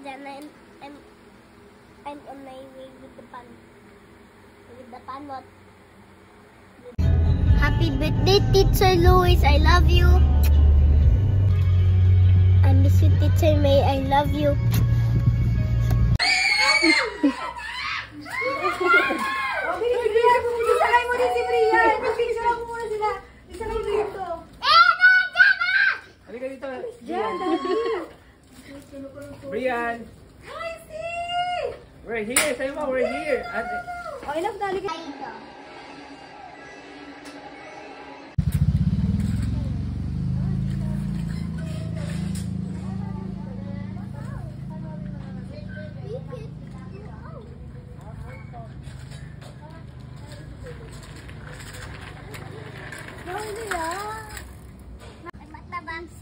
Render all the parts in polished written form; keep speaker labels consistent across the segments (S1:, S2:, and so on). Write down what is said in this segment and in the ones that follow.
S1: then I'm on my way with the pan. With the pan what? Happy birthday, Teacher Louis. I love you. I miss you, Teacher May. I love you.
S2: Isakay mo din si Brian. Picture mo muna sila. Isakay mo dito.
S3: Halika dito.
S2: Diyan,
S3: Brian.
S2: Hi, Steve!
S3: We're here. Sa'yo mo, we're here.
S2: Oh, enough na. Halika.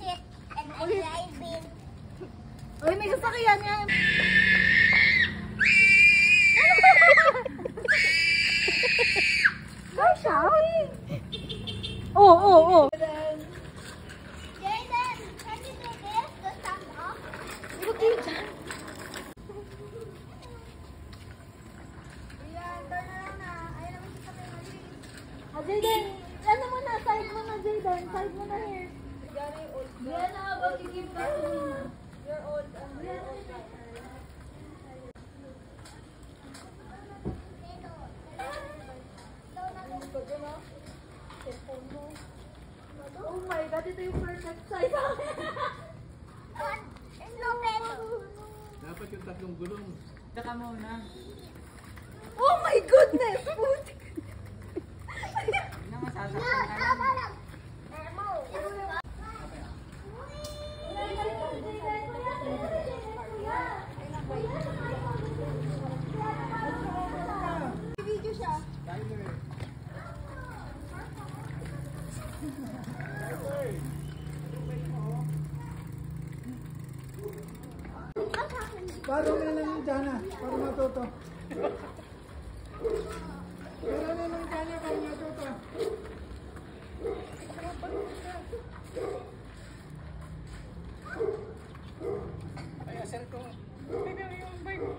S1: Sit and I'm driving.
S2: Uy, may sasakyan nga. Ay, siya. Oo.
S1: Jaden, can you do this? The stand up?
S2: Okay. Jaden, ano mo na? Side mo na, Jaden. Side mo na here. Yan na, about to give back to me. You're old. You're old. Oh my God, ito yung perfect size.
S3: Dapat yung tatlong gulong. Tsaka muna.
S2: Oh my goodness!
S3: Hindi naman sasaktan ka lang.
S2: Video siya.
S4: Paro na lang yung Jana, para matuto. Paro na lang yung Jana, para matuto.
S3: Ay, asal ko. Ay, yung bike.